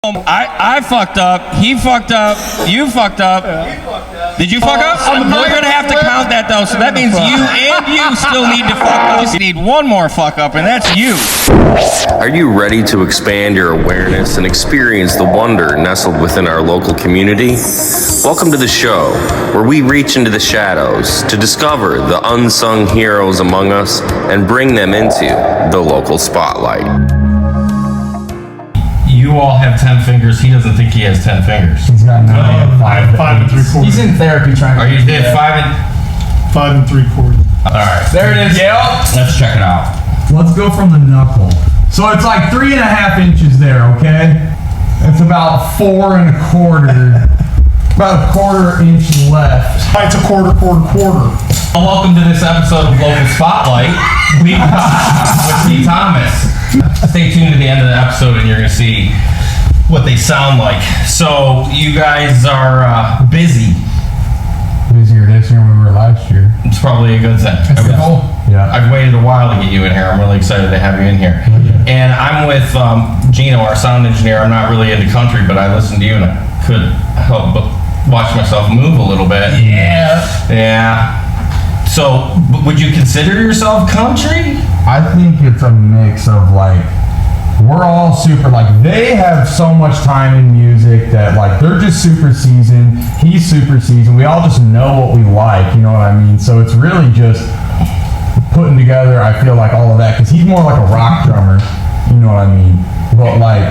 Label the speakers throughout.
Speaker 1: I fucked up. He fucked up. You fucked up. Did you fuck up? We're gonna have to count that though. So that means you and you still need to fuck up. You need one more fuck up, and that's you.
Speaker 2: Are you ready to expand your awareness and experience the wonder nestled within our local community? Welcome to the show, where we reach into the shadows to discover the unsung heroes among us and bring them into the local spotlight.
Speaker 3: You all have 10 fingers. He doesn't think he has 10 fingers.
Speaker 4: He's got 9.
Speaker 5: I have 5 3/4.
Speaker 4: He's in therapy trying to.
Speaker 3: Are you did 5
Speaker 5: 3/4.
Speaker 3: All right.
Speaker 4: There it is. Yep.
Speaker 3: Let's check it out.
Speaker 4: Let's go from the knuckle. So it's like 3.5 inches there, okay? It's about 4 1/4. About a 1/4 inch left.
Speaker 5: It's a quarter.
Speaker 3: Well, welcome to this episode of Local Spotlight with Steve Thomas. Stay tuned to the end of the episode and you're going to see what they sound like. So you guys are busy.
Speaker 4: Busier this year than we were last year.
Speaker 3: It's probably a good thing.
Speaker 4: Yeah.
Speaker 3: I've waited a while to get you in here. I'm really excited to have you in here. And I'm with Zeno, our sound engineer. I'm not really into country, but I listened to you and I could help but watch myself move a little bit. Yeah. So, would you consider yourself country?
Speaker 4: I think it's a mix of like, we're all super, like, they have so much time in music that like, they're just super seasoned, he's super seasoned, we all just know what we like, you know what I mean? So it's really just putting together, I feel like all of that, because he's more like a rock drummer, you know what I mean? But like,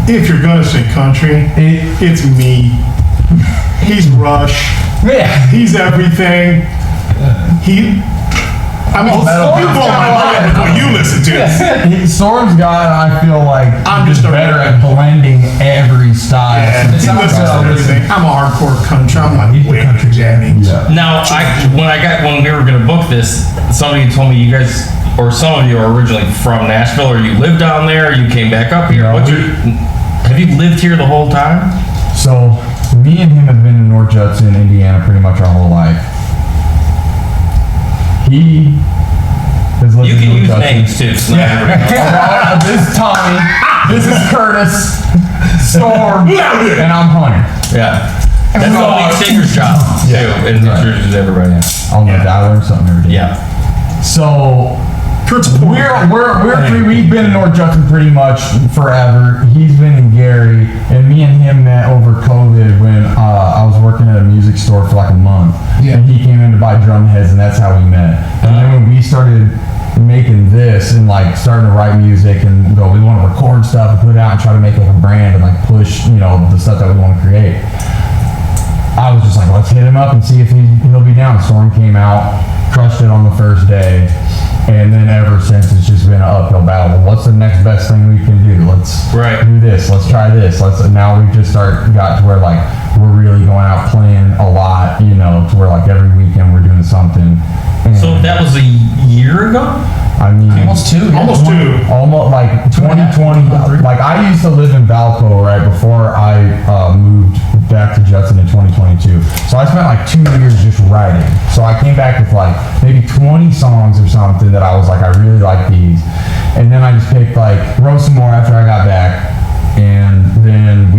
Speaker 5: If you're gonna say country, it's me. He's Rush.
Speaker 4: yeah.
Speaker 5: He's everything. I mean, you blow my mind with what you listen to.
Speaker 4: Storm's got, I feel like,
Speaker 5: I'm just
Speaker 4: better at blending every style.
Speaker 5: Yeah, he listens to everything. I'm a hardcore country. I'm like way country jamming.
Speaker 4: Yeah.
Speaker 3: Now, when we were gonna book this, somebody told me you guys, or some of you are originally from Nashville, or you lived down there, or you came back up here.
Speaker 4: No,
Speaker 3: Have you lived here the whole time?
Speaker 4: So, me and him have been in North Judson, Indiana, pretty much our whole life. He has lived
Speaker 3: You
Speaker 4: in
Speaker 3: can
Speaker 4: North
Speaker 3: use
Speaker 4: Judson.
Speaker 3: names too. So not everybody knows.
Speaker 4: This is Tommy. This is Curtis. Storm. And I'm Hunter.
Speaker 3: Yeah. That's the lead singer's job too, and introduces everybody.
Speaker 4: Oh my God, I learned something every day.
Speaker 3: Yeah.
Speaker 4: So, we've been in North Judson pretty much forever. He's been in Gary, and me and him met over COVID when I was working at a music store for like a month. Yeah. And he came in to buy drum heads, and that's how we met. And then when we started making this and like starting to write music and go, we want to record stuff and put it out and try to make like a brand and like push, you know, the stuff that we want to create. I was just like, let's hit him up and see if he'll be down. Storm came out, crushed it on the first day. And then ever since, it's just been an uphill battle. What's the next best thing we can do? Let's do this. Let's try this. Now we've just got to where like we're really going out playing a lot, you know, to where like every weekend we're doing something. And
Speaker 3: So that was a year ago?
Speaker 4: I mean,
Speaker 5: Almost two.
Speaker 4: Almost like 2020. Like I used to live in Valpo right before I moved back to Judson in 2022. So I spent like 2 years just writing. So I came back with like maybe 20 songs or something that I was like, I really like these. And then I just picked wrote some more after I got back. And then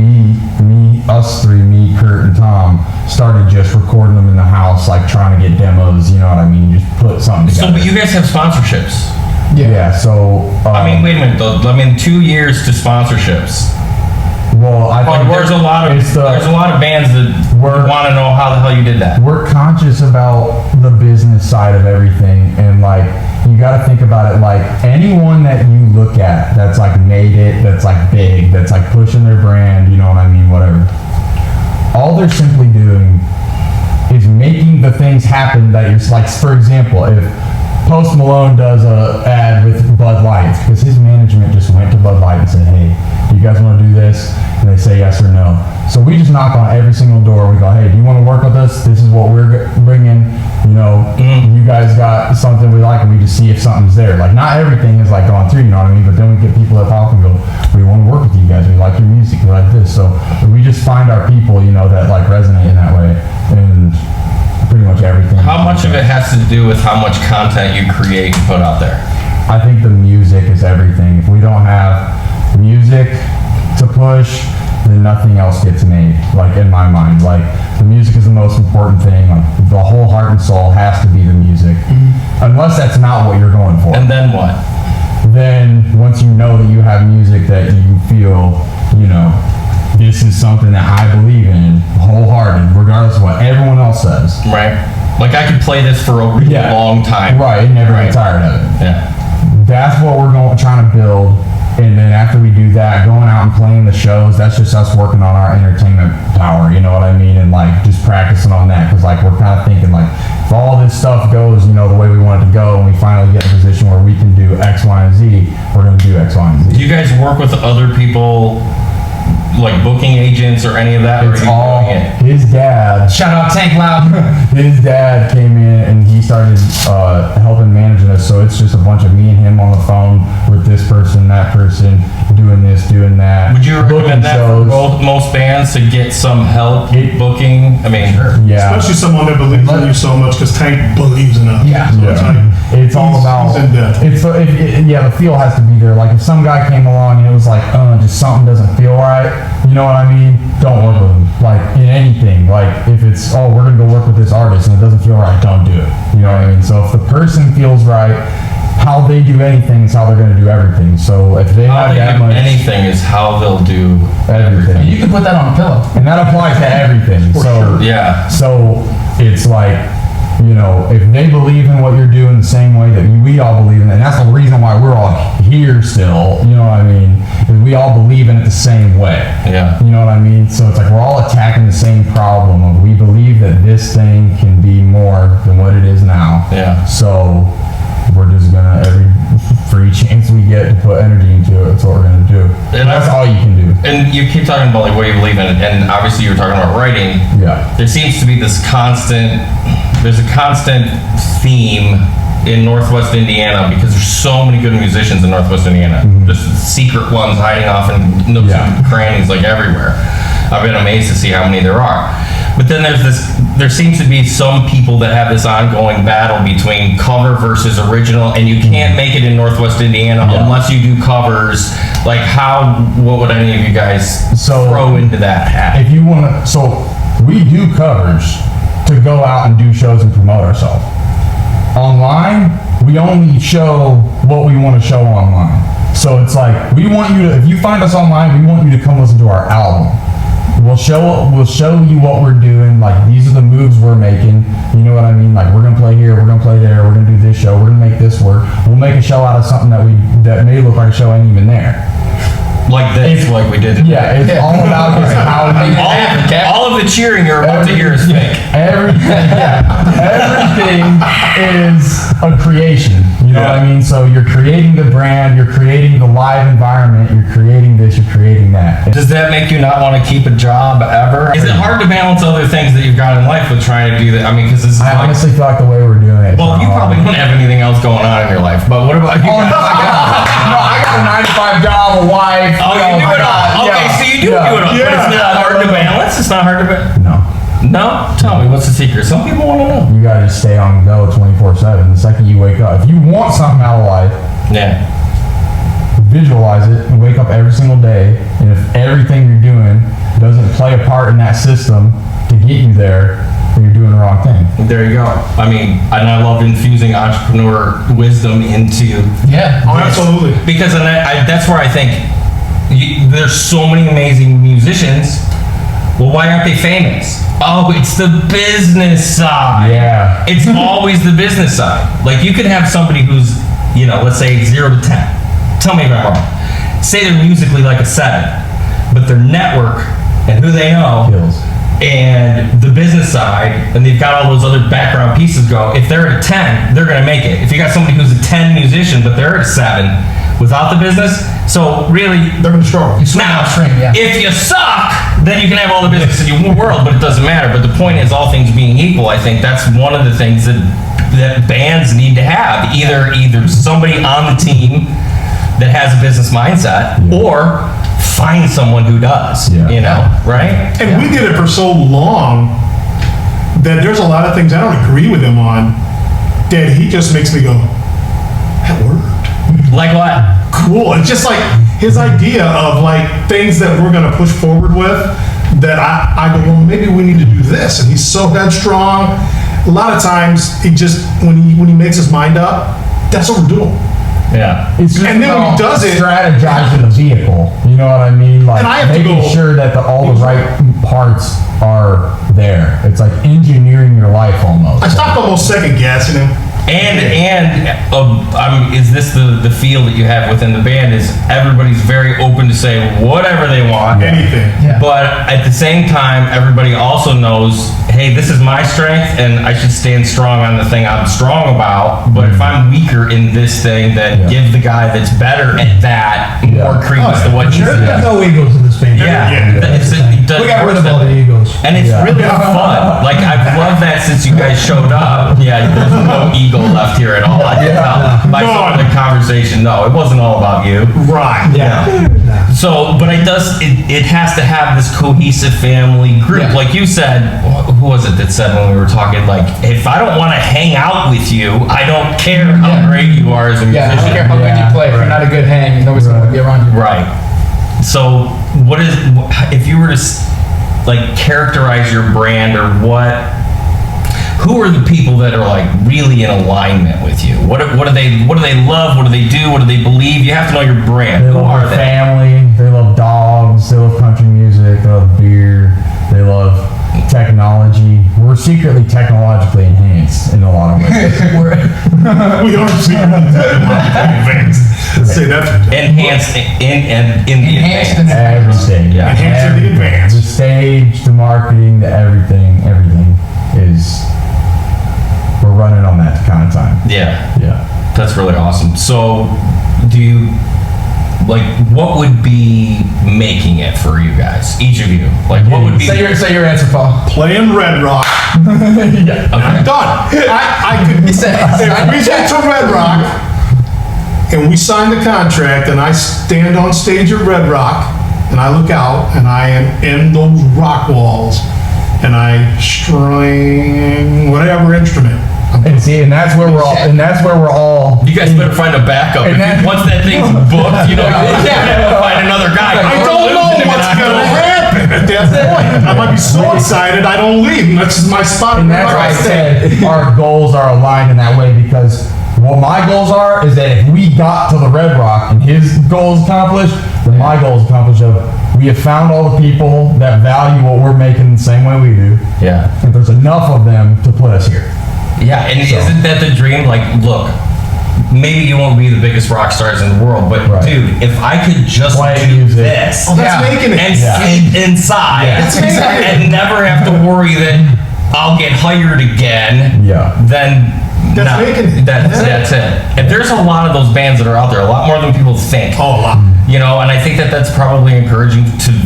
Speaker 4: us three, me, Kurt, and Tom, started just recording them in the house, like trying to get demos, you know what I mean? Just put something together.
Speaker 3: So, but you guys have sponsorships.
Speaker 4: Yeah, so...
Speaker 3: I mean, wait a minute though. I mean, 2 years to sponsorships.
Speaker 4: Well, I think
Speaker 3: There's a lot of bands that want to know how the hell you did that.
Speaker 4: We're conscious about the business side of everything, and like you got to think about it like anyone that you look at that's like made it, that's like big, that's like pushing their brand, you know what I mean, whatever. All they're simply doing is making the things happen that you're like, for example, if Post Malone does a ad with Bud Light, because his management just went to Bud Light and said, hey, do you guys want to do this? And they say yes or no. So we just knock on every single door. We go, hey, do you want to work with us? This is what we're bringing. You know, you guys got something we like, and we just see if something's there. Like, not everything is like gone through, you know what I mean? But then we get people that talk and go, we want to work with you guys. We like your music. We like this. So we just find our people, you know, that like resonate in that way. And pretty much everything.
Speaker 3: How much of it has to do with how much content you create and put out there?
Speaker 4: I think the music is everything. If we don't have music, to push, then nothing else gets made. Like in my mind, like the music is the most important thing. Like the whole heart and soul has to be the music, unless that's not what you're going for.
Speaker 3: And then what?
Speaker 4: Then once you know that you have music that you feel, you know, this is something that I believe in wholehearted, regardless of what everyone else says.
Speaker 3: Right. Like I could play this for a really long time.
Speaker 4: Right, and never get tired of it.
Speaker 3: Yeah.
Speaker 4: That's what we're trying to build. And then after we do that, going out and playing the shows, that's just us working on our entertainment power, you know what I mean? And like just practicing on that, because like we're kind of thinking like, if all this stuff goes, you know, the way we want it to go, and we finally get in a position where we can do X, Y, and Z, we're going to do X, Y, and Z.
Speaker 3: Do you guys work with other people, like booking agents or any of that?
Speaker 4: It's all his dad.
Speaker 6: Shout out Tank Loud.
Speaker 4: His dad came in and he started helping managing us. So it's just a bunch of me and him on the phone with this person, that person, doing this, doing that.
Speaker 3: Would you recommend
Speaker 4: booking
Speaker 3: that
Speaker 4: shows.
Speaker 3: for most bands to get some help booking? I mean,
Speaker 4: Yeah.
Speaker 5: Especially someone that believes in you so much, because Tank believes in us.
Speaker 6: Yeah.
Speaker 5: So it's like,
Speaker 4: It's all about,
Speaker 5: he's in depth.
Speaker 4: the feel has to be there. Like if some guy came along and it was like, just something doesn't feel right, you know what I mean? Don't work with him. Like in anything, like if it's, we're gonna go work with this artist and it doesn't feel right, don't do it. You know what I mean? So if the person feels right, how they do anything is how they're gonna do everything. So if they
Speaker 3: how
Speaker 4: have
Speaker 3: they
Speaker 4: that
Speaker 3: do
Speaker 4: much,
Speaker 3: anything is how they'll do
Speaker 4: everything.
Speaker 6: You can put that on a pillow.
Speaker 4: And that applies to everything. So
Speaker 3: Yeah.
Speaker 4: So it's like, you know, if they believe in what you're doing the same way that we all believe in it, and that's the reason why we're all here still, you know what I mean, is we all believe in it the same way.
Speaker 3: Yeah.
Speaker 4: You know what I mean? So it's like we're all attacking the same problem of we believe that this thing can be more than what it is now.
Speaker 3: Yeah.
Speaker 4: So we're just gonna, every free chance we get to put energy into it, that's what we're gonna do.
Speaker 3: And
Speaker 4: That's all you can do.
Speaker 3: And you keep talking about like what you believe in, and obviously you're talking about writing.
Speaker 4: Yeah.
Speaker 3: There seems to be there's a constant theme in Northwest Indiana because there's so many good musicians in Northwest Indiana. Just secret ones hiding off in nooks and crannies like everywhere. I've been amazed to see how many there are. But then there seems to be some people that have this ongoing battle between cover versus original, and you can't make it in Northwest Indiana unless you do covers. Like what would any of you guys throw into that hat?
Speaker 4: If you want to, so we do covers to go out and do shows and promote ourselves. Online, we only show what we want to show online. So it's like, we want you to, if you find us online, we want you to come listen to our album. We'll show you what we're doing, like these are the moves we're making, you know what I mean? Like we're gonna play here, we're gonna play there, we're gonna do this show, we're gonna make this work. We'll make a show out of something that may look like a show ain't even there.
Speaker 3: Like this, like we did.
Speaker 4: Yeah, it's all about just how
Speaker 3: All of the cheering you're about to hear is fake.
Speaker 4: Everything is a creation. You know what I mean? So you're creating the brand, you're creating the live environment, you're creating this, you're creating that.
Speaker 3: Does that make you not want to keep a job ever? Is it hard to balance other things that you've got in life with trying to do that? I mean, because this is
Speaker 4: I honestly feel like the way we're doing it.
Speaker 3: well, you probably don't have anything else going on in your life, but what about you?
Speaker 4: Oh, no, I got a 9-to-5 job, a wife.
Speaker 3: Oh, you do it all. Okay, so you do do it all, but it's not hard to balance. It's not hard to balance. No? Tell me, what's the secret? Some people want to know.
Speaker 4: You gotta just stay on go 24/7. The second you wake up, if you want something out of life, visualize it and wake up every single day. And if everything you're doing doesn't play a part in that system to get you there, then you're doing the wrong thing.
Speaker 3: There you go. I mean, and I love infusing entrepreneur wisdom into
Speaker 5: Absolutely.
Speaker 3: because that's where I think there's so many amazing musicians. Well, why aren't they famous? Oh, it's the business side.
Speaker 4: Yeah.
Speaker 3: It's always the business side. Like you could have somebody who's, let's say 0 to 10. Tell me if I'm wrong. Say they're musically like a 7, but their network and who they know
Speaker 4: Kills.
Speaker 3: and the business side, and they've got all those other background pieces go. If they're at 10, they're gonna make it. If you got somebody who's a 10 musician, but they're at 7 without the business, so really,
Speaker 5: They're gonna struggle.
Speaker 3: now, if you suck, then you can have all the business in your world, but it doesn't matter. But the point is, all things being equal, I think that's one of the things that bands need to have. Either somebody on the team that has a business mindset, or find someone who does, right?
Speaker 5: And we did it for so long that there's a lot of things I don't agree with him on that he just makes me go, that worked.
Speaker 3: Like what?
Speaker 5: Cool. It's just like, his idea of like things that we're gonna push forward with, that I go, well, maybe we need to do this, and he's so headstrong. A lot of times, he just, when he makes his mind up, that's what we're doing.
Speaker 3: Yeah.
Speaker 4: It's just
Speaker 5: And then when he does it-
Speaker 4: strategizing the vehicle. You know what I mean? Like
Speaker 5: And I have to
Speaker 4: making
Speaker 5: go-
Speaker 4: sure that all the right parts are there. It's like engineering your life almost.
Speaker 5: I stopped almost second guessing him.
Speaker 3: Is this the feel that you have within the band? Is everybody's very open to say whatever they want,
Speaker 5: Anything.
Speaker 6: Yeah.
Speaker 3: but at the same time, everybody also knows, hey, this is my strength, and I should stand strong on the thing I'm strong about. But if I'm weaker in this thing, then
Speaker 4: Yeah.
Speaker 3: give the guy that's better at that more credence to what he's
Speaker 7: Sure, there's
Speaker 3: doing.
Speaker 7: no egos in this band.
Speaker 3: Yeah,
Speaker 5: Yeah.
Speaker 3: it does
Speaker 7: We got rid
Speaker 3: work
Speaker 7: of all
Speaker 3: that
Speaker 7: the
Speaker 3: way.
Speaker 7: egos.
Speaker 3: And it's
Speaker 4: Yeah.
Speaker 3: really fun. Like, I've loved that since you guys showed up. Yeah, there's no ego left here at all. I can tell by some of the conversation. No, it wasn't all about you.
Speaker 5: Right.
Speaker 7: Yeah.
Speaker 3: So, but it has to have this cohesive family group.
Speaker 6: Yeah.
Speaker 3: Like you said, who was it that said when we were talking, like, if I don't want to hang out with you, I don't care how
Speaker 6: Yeah.
Speaker 3: great you are as a
Speaker 6: Yeah, I don't care
Speaker 3: musician.
Speaker 6: how good you play. If you're not a good hang, nobody's going to be around you.
Speaker 3: Right. So, if you were to like characterize your brand, or who are the people that are like really in alignment with you? What do they love? What do they do? What do they believe? You have to know your brand.
Speaker 4: They
Speaker 3: Who
Speaker 4: love
Speaker 3: are
Speaker 4: our
Speaker 3: they?
Speaker 4: family. They love dogs. They love country music. They love beer. They love technology. We're secretly technologically enhanced in a lot of ways.
Speaker 5: We are secretly advanced. Say that.
Speaker 3: Enhanced in the
Speaker 6: Enhanced
Speaker 3: advance.
Speaker 4: Everything.
Speaker 3: Yeah.
Speaker 5: Enhanced in the
Speaker 4: Everything.
Speaker 5: advance.
Speaker 4: The stage, the marketing, the everything is. We're running on that kind of time.
Speaker 3: Yeah,
Speaker 4: Yeah.
Speaker 3: that's really awesome. So, what would be making it for you guys? Each of you, like, what would be?
Speaker 6: Say your answer, Paul.
Speaker 5: Playing Red Rock.
Speaker 3: Okay.
Speaker 5: I'm done. I could.
Speaker 6: He said-
Speaker 5: If we get to Red Rock and we sign the contract and I stand on stage at Red Rock and I look out and I am in those rock walls and I string whatever instrument.
Speaker 4: And see, and that's where we're all.
Speaker 3: You guys better find a backup.
Speaker 4: And then-
Speaker 3: Once that thing's booked, you know, you have to find another guy.
Speaker 5: I don't know what's gonna happen at that point. I might be so excited I don't leave. And that's my spot.
Speaker 4: And that's why I said our goals are aligned in that way, because what my goals are is that if we got to the Red Rock and his goals accomplished, then my goals accomplished. Of we have found all the people that value what we're making the same way we do.
Speaker 3: Yeah.
Speaker 4: And there's enough of them to put us here.
Speaker 3: Yeah, and isn't that the dream? Like, look, maybe you won't be the biggest rock stars in the world, but
Speaker 4: Right.
Speaker 3: dude, if I could just
Speaker 4: Play
Speaker 3: do
Speaker 4: music.
Speaker 3: this
Speaker 5: Oh, that's
Speaker 6: Yeah.
Speaker 5: making it.
Speaker 3: and sleep inside and never have to worry that I'll get hired again,
Speaker 4: Yeah.
Speaker 3: then
Speaker 5: That's
Speaker 3: no,
Speaker 5: making it.
Speaker 3: that's it. And there's a lot of those bands that are out there, a lot more than people think.
Speaker 5: Oh, a lot.
Speaker 3: You know, and I think that's probably encouraging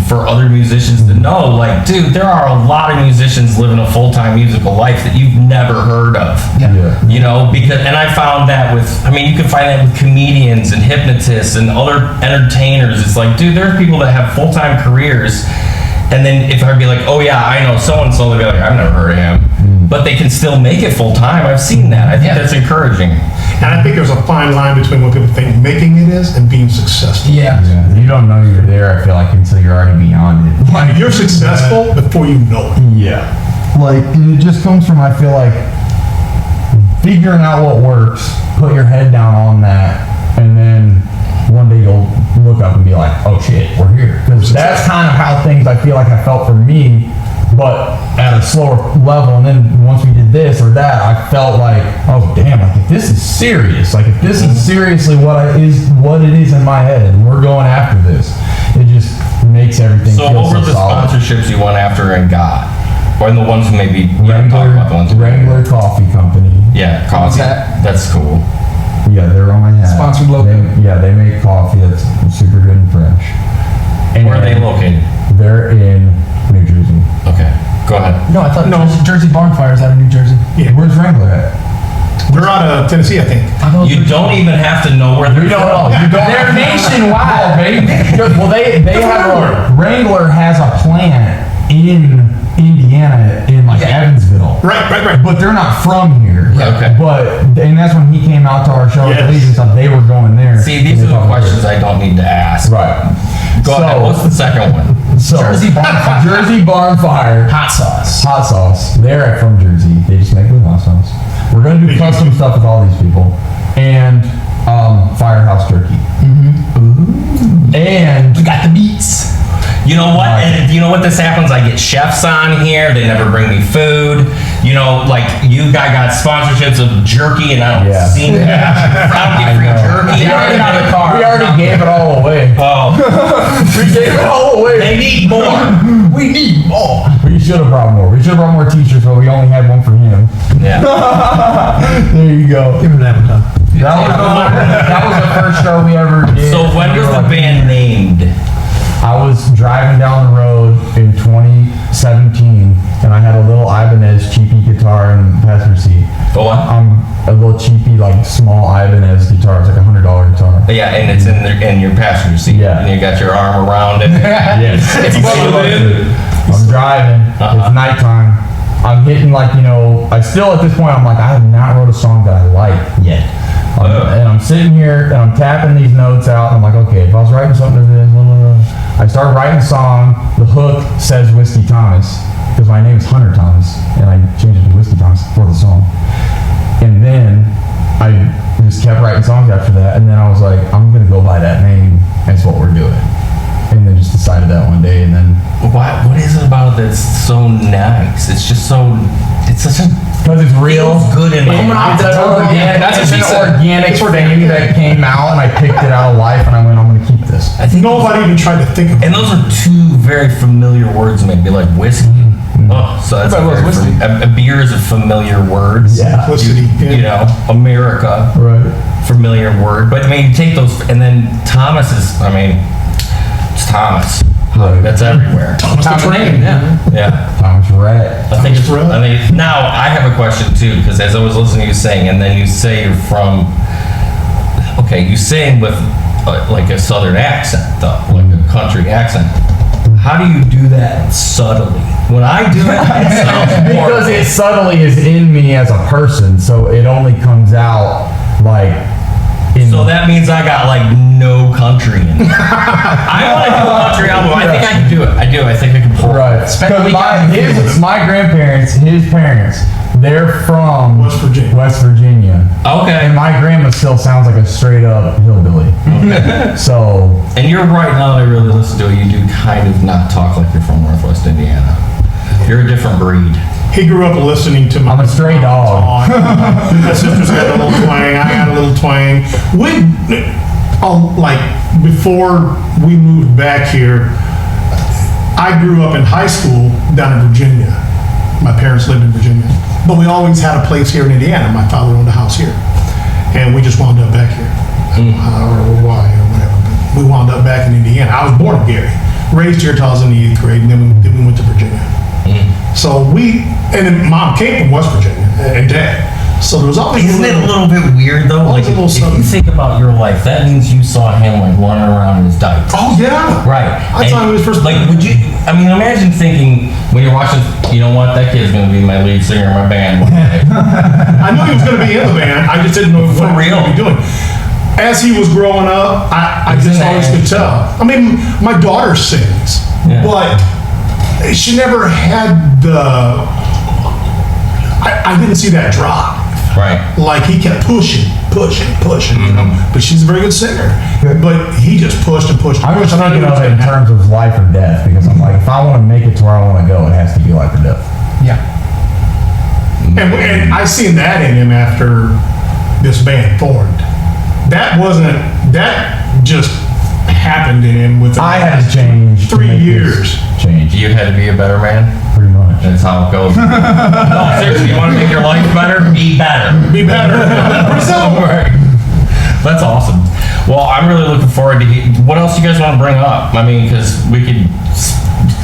Speaker 3: for other musicians to know, like, dude, there are a lot of musicians living a full-time musical life that you've never heard of.
Speaker 4: Yeah.
Speaker 3: You know, and I found that you can find that with comedians and hypnotists and other entertainers. It's like, dude, there are people that have full-time careers, and then if I'd be like, oh yeah, I know so-and-so, they'd be like, I've never heard of him. But they can still make it full-time. I've seen that. I think that's encouraging.
Speaker 5: And I think there's a fine line between what people think making it is and being successful.
Speaker 6: Yeah.
Speaker 4: Yeah. You don't know you're there, I feel like, until you're already beyond it.
Speaker 5: Like, you're successful before you know it.
Speaker 4: Yeah. Like, it just comes from, I feel like, figuring out what works, put your head down on that, and then one day you'll look up and be like, oh shit, we're here. Because that's kind of how things I feel like I felt for me, but at a slower level. And then once we did this or that, I felt like, oh damn, like if this is serious, like if this is seriously what it is in my head, and we're going after this, it just makes everything
Speaker 3: So
Speaker 4: feel
Speaker 3: what were
Speaker 4: so
Speaker 3: the
Speaker 4: solid.
Speaker 3: sponsorships you went after and got? Or the ones maybe you haven't talked about the ones.
Speaker 4: Wrangler Coffee Company.
Speaker 3: Yeah, coffee.
Speaker 6: that?
Speaker 3: That's cool.
Speaker 4: Yeah, they're on my hat.
Speaker 6: Sponsored logo.
Speaker 4: They make coffee that's super good and fresh. And
Speaker 3: Where are they located?
Speaker 4: They're in New Jersey.
Speaker 3: Okay, go ahead.
Speaker 6: No, I thought Jersey Bonfires out of New Jersey.
Speaker 4: Where's Wrangler at?
Speaker 5: They're out of Tennessee, I think.
Speaker 3: You don't even have to know where they're
Speaker 4: We don't know.
Speaker 3: from.
Speaker 4: You don't. They're nationwide, baby. Well, they have Wrangler has a plant in Indiana, in like Evansville.
Speaker 5: Right.
Speaker 4: But they're not from here.
Speaker 3: Yeah, okay.
Speaker 4: And that's when he came out to our show at the
Speaker 5: Yes.
Speaker 4: Legion stuff. They were going there.
Speaker 3: See, these are the questions I don't need to ask.
Speaker 4: Right.
Speaker 3: Go ahead. What's the second one?
Speaker 4: So
Speaker 6: Jersey Barnfire.
Speaker 4: Jersey Barnfire.
Speaker 6: Hot sauce.
Speaker 4: Hot sauce. They're from Jersey. They just make good hot sauce. We're gonna do custom stuff with all these people, and Firehouse Turkey. And
Speaker 6: We got the beats.
Speaker 3: You know what? And you know what this happens? I get chefs on here. They never bring me food. You know, like you guys got sponsorships of jerky, and I don't
Speaker 4: Yeah.
Speaker 3: see that. I don't get free jerky.
Speaker 6: We already got a car.
Speaker 4: we already gave it all away.
Speaker 3: Oh,
Speaker 4: We gave it all away.
Speaker 3: they need more.
Speaker 6: We need more.
Speaker 4: We should have brought more. We should have brought more t-shirts, but we only had one for him.
Speaker 3: Yeah.
Speaker 4: There you go.
Speaker 6: Give him that one.
Speaker 4: That was the first show we ever did.
Speaker 3: So when was the band named?
Speaker 4: I was driving down the road in 2017, and I had a little Ibanez cheapy guitar in the passenger seat.
Speaker 3: Go on.
Speaker 4: A little cheapy, like small Ibanez guitar. It's like $100 guitar.
Speaker 3: Yeah, and it's in your passenger seat.
Speaker 4: Yeah.
Speaker 3: And you got your arm around it.
Speaker 4: Yes. I'm driving.
Speaker 3: Uh-huh.
Speaker 4: It's nighttime. I'm hitting I still at this point I'm like, I have not wrote a song that I like yet. And I'm sitting here and I'm tapping these notes out. And I'm like, okay, if I was writing something to this, blah, blah, blah. I start writing a song. The hook says Whiskey Thomas because my name is Hunter Thomas, and I changed it to Whiskey Thomas for the song. And then I just kept writing songs after that. And then I was like, I'm gonna go by that name. That's what we're doing. And then just decided that one day, and then
Speaker 3: What is it about it that's so nice? It's just so. It's such a.
Speaker 4: because it's real.
Speaker 3: Feels good in
Speaker 4: It's
Speaker 3: my mouth.
Speaker 4: organic.
Speaker 6: That's what she
Speaker 4: It's
Speaker 6: said.
Speaker 4: an organic thing that came out, and I picked it out of life, and I went, I'm gonna keep this.
Speaker 3: I think.
Speaker 5: Nobody even tried to think of
Speaker 3: And
Speaker 5: it.
Speaker 3: those are two very familiar words, maybe like whiskey. Oh, so that's
Speaker 6: Everybody loves whiskey.
Speaker 3: a beer is a familiar word.
Speaker 4: Yeah.
Speaker 5: Simplicity.
Speaker 3: You know, America,
Speaker 4: Right.
Speaker 3: familiar word. But I mean, you take those, and then Thomas is. I mean, it's Thomas.
Speaker 4: Right.
Speaker 3: That's everywhere.
Speaker 6: Tom the name, yeah.
Speaker 3: Yeah.
Speaker 4: Thomas Rhett.
Speaker 3: I think it's.
Speaker 5: Thomas Rhett.
Speaker 3: I think now I have a question too, because as I was listening to you sing, and then you say you're from. Okay, you sing with like a southern accent, though, like a country accent. How do you do that subtly? When I do it, it sounds
Speaker 4: Because
Speaker 3: horrible.
Speaker 4: it subtly is in me as a person, so it only comes out like in.
Speaker 3: So that means I got like no country in me. I want to do a country album. I think I can do it. I do. I think I can pull it.
Speaker 4: right.
Speaker 6: Spend the
Speaker 4: Because my grandparents, his parents, they're from
Speaker 5: West Virginia.
Speaker 4: West Virginia.
Speaker 3: Okay.
Speaker 4: And my grandma still sounds like a straight up hillbilly. So
Speaker 3: And you're right now that I really listen to it. You do kind of not talk like you're from Northwest Indiana. You're a different breed.
Speaker 5: He grew up listening to my
Speaker 4: I'm a stray dog.
Speaker 5: My sister's got a little twang. I got a little twang. Like before we moved back here, I grew up in high school down in Virginia. My parents lived in Virginia, but we always had a place here in Indiana. My father owned a house here, and we just wound up back here. I don't know why or whatever, but we wound up back in Indiana. I was born in Gary, raised here till I was in the 8th grade, and then we went to Virginia. So and then Mom came from West Virginia, and Dad. So there was always
Speaker 3: Isn't it a little bit weird though? Like
Speaker 5: Always a little
Speaker 3: if you
Speaker 5: something.
Speaker 3: think about your life, that means you saw him like running around in his diapers.
Speaker 5: Oh yeah,
Speaker 3: Right.
Speaker 5: I saw him his first.
Speaker 3: Like, would you? I mean, imagine thinking when you're watching. You know what? That kid's gonna be my lead singer in my band one day.
Speaker 5: I knew he was going to be in the band. I just didn't know what he was
Speaker 3: real?
Speaker 5: going to be doing. As he was growing up, I
Speaker 3: He's
Speaker 5: just
Speaker 3: in
Speaker 5: always
Speaker 3: there.
Speaker 5: could tell. I mean, my daughter sings,
Speaker 3: Yeah.
Speaker 5: but she never had the. I didn't see that drop.
Speaker 3: Right.
Speaker 5: Like he kept pushing, you know. But she's a very good singer. But he just pushed and pushed. And
Speaker 4: I was
Speaker 5: pushed, and I
Speaker 4: thinking
Speaker 5: knew
Speaker 4: of it in
Speaker 5: was gonna happen.
Speaker 4: terms of life or death because I'm like, if I want to make it to where I want to go, it has to be life or death.
Speaker 6: Yeah.
Speaker 5: And I seen that in him after this band formed. That just happened in him within
Speaker 4: I had to change. to
Speaker 5: 3
Speaker 4: make this
Speaker 5: years.
Speaker 4: Change.
Speaker 3: You had to be a better man.
Speaker 4: Pretty much.
Speaker 3: That's how it goes. No, seriously, you want to make your life better? Be better.
Speaker 5: Be better. Pretty simple.
Speaker 3: Right. That's awesome. Well, I'm really looking forward to what else you guys want to bring up. I mean, because we could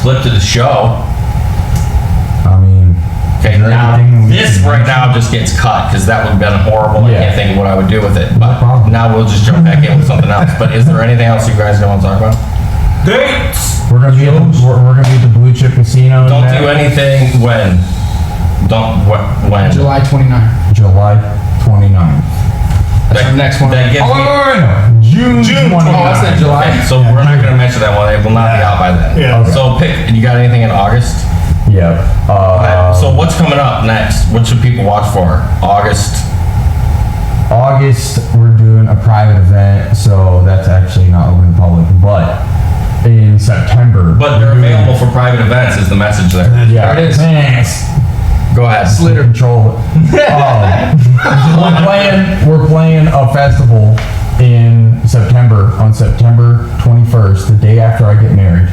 Speaker 3: flip to the show.
Speaker 4: I mean,
Speaker 3: Okay,
Speaker 4: is there
Speaker 3: now
Speaker 4: anything we
Speaker 3: this
Speaker 4: can
Speaker 3: right
Speaker 4: mention?
Speaker 3: now just gets cut because that would have been horrible. I
Speaker 4: Yeah.
Speaker 3: can't think of what I would do with it. But
Speaker 4: problem.
Speaker 3: now we'll just jump back in with something else. But is there anything else you guys don't want to talk about? Dates.
Speaker 4: We're gonna be at the Blue Chip Casino.
Speaker 3: Don't do anything when. When?
Speaker 6: July 29th.
Speaker 4: July 29th.
Speaker 6: That's our next one.
Speaker 3: That gives me.
Speaker 4: No. June 29th.
Speaker 6: Oh, that's not July.
Speaker 3: Okay, so we're not gonna mention that one. It will not be out by then.
Speaker 5: Yeah. Okay.
Speaker 3: So pick. You got anything in August?
Speaker 4: Yep.
Speaker 3: So what's coming up next? What should people watch for? August.
Speaker 4: We're doing a private event, so that's actually not open to public. But in September.
Speaker 3: But they're available for private events. Is the message there?
Speaker 4: Yeah,
Speaker 6: There it is.
Speaker 4: Thanks.
Speaker 3: Go ahead.
Speaker 4: Slitter control it. We're playing a festival in September, on September 21st, the day after I get married,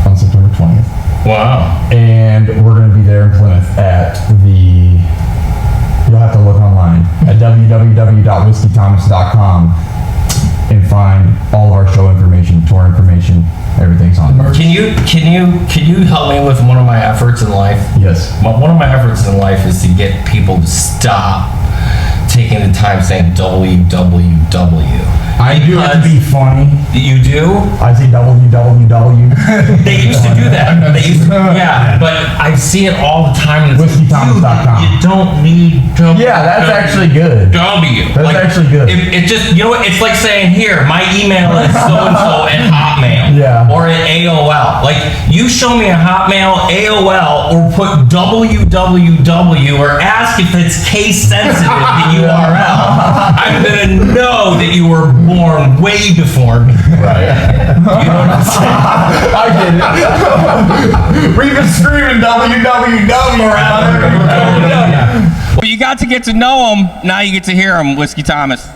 Speaker 4: on September 20th.
Speaker 3: Wow.
Speaker 4: And we're going to be there in Plymouth at the, you'll have to look online, at www.whiskeythomas.com and find all of our show information, tour information, everything's on there.
Speaker 3: Can you help me with one of my efforts in life?
Speaker 4: Yes.
Speaker 3: One of my efforts in life is to get people to stop taking the time saying www.
Speaker 4: I do it to be funny.
Speaker 3: You do?
Speaker 4: I say www.
Speaker 3: They used to do that. Yeah, but I see it all the time. And it's
Speaker 4: WhiskeyThomas.com.
Speaker 3: You don't need W.
Speaker 4: Yeah, that's actually good.
Speaker 3: W.
Speaker 4: That's actually good.
Speaker 3: It just, you know what? It's like saying, here, my email is so-and-so at Hotmail.
Speaker 4: Yeah.
Speaker 3: Or at AOL. Like, you show me a Hotmail, AOL, or put www, or ask if it's case sensitive, the URL. I'm going to know that you were born way before me.
Speaker 4: Right.
Speaker 3: You know what I'm saying?
Speaker 4: I get it. We've been screaming www around.
Speaker 1: Well, you got to get to know him. Now you get to hear him, Whiskey Thomas.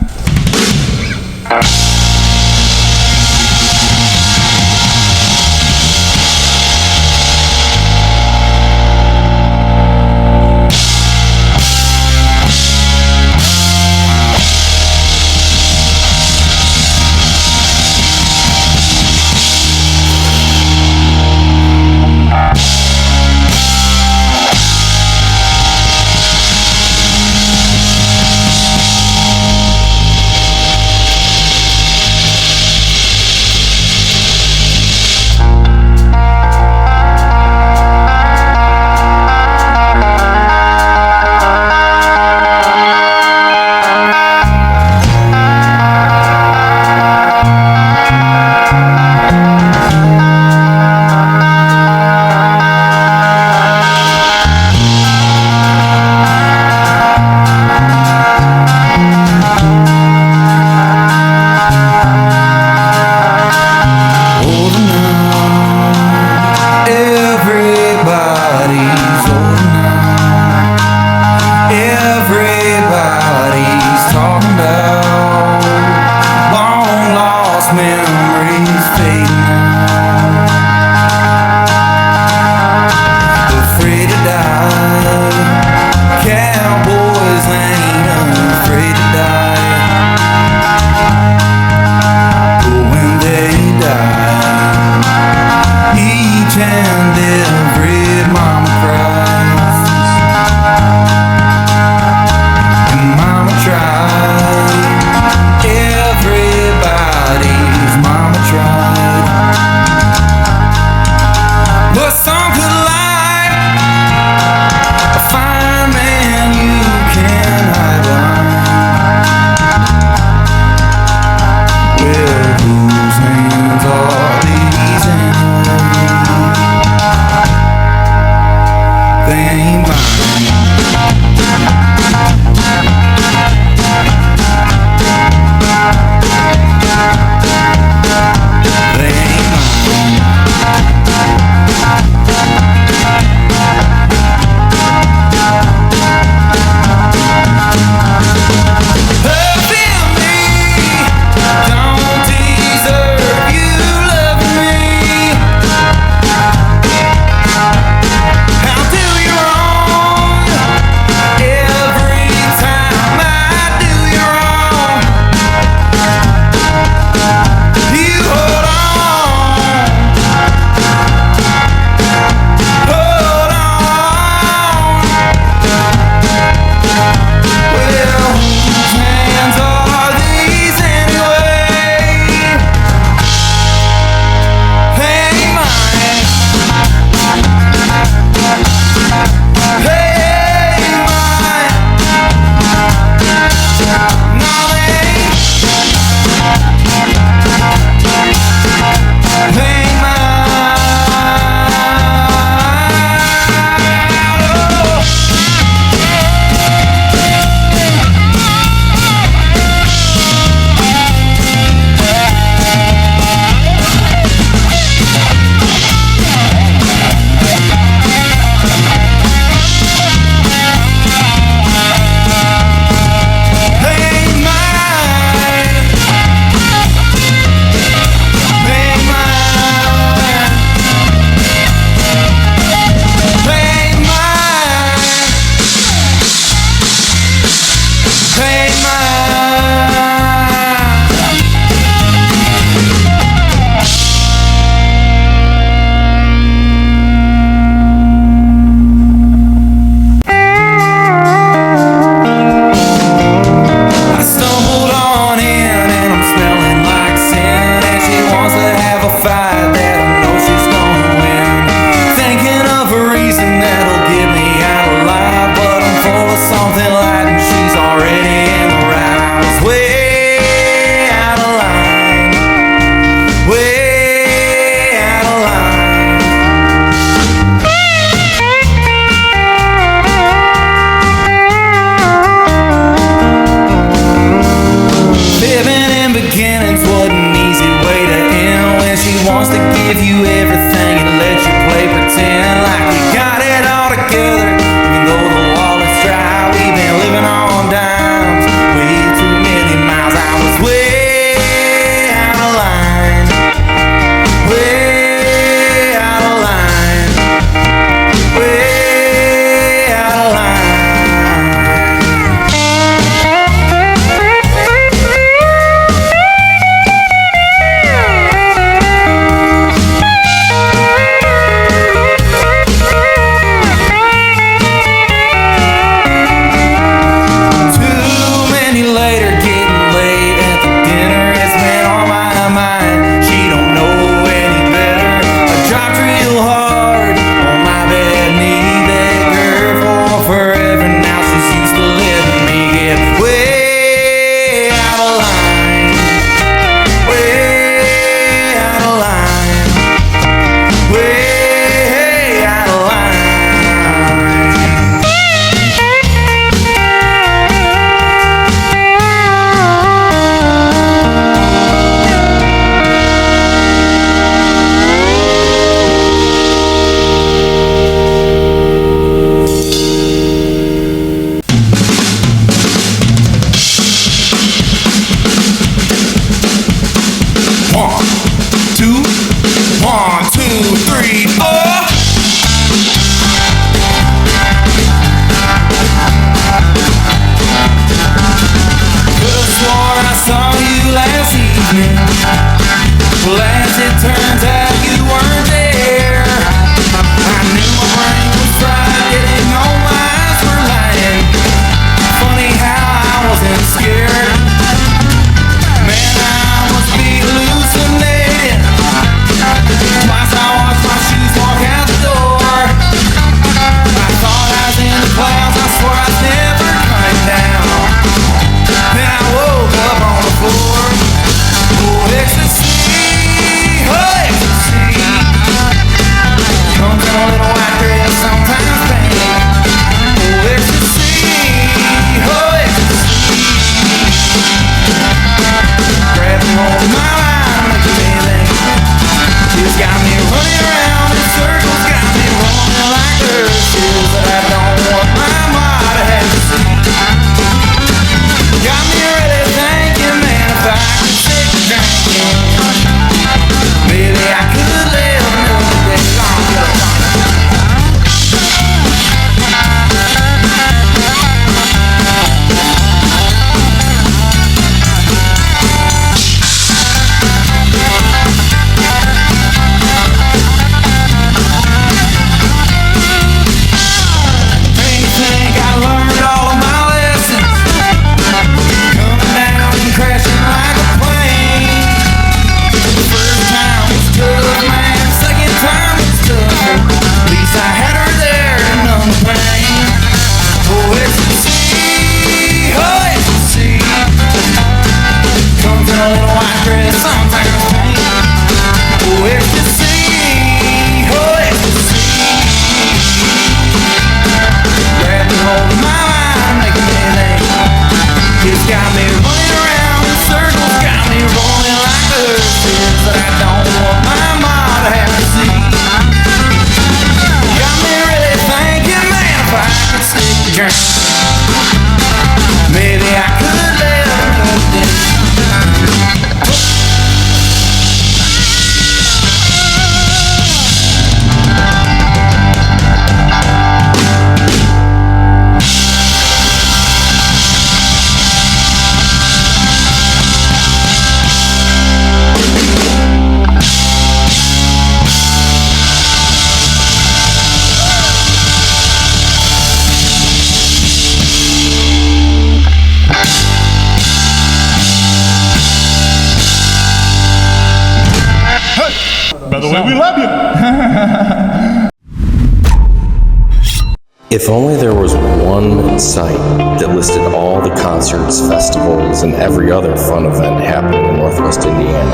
Speaker 2: If only there was one site that listed all the concerts, festivals, and every other fun event happening in Northwest Indiana.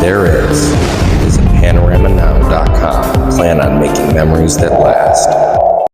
Speaker 2: There is. Visit panoramanow.com. Plan on making memories that last.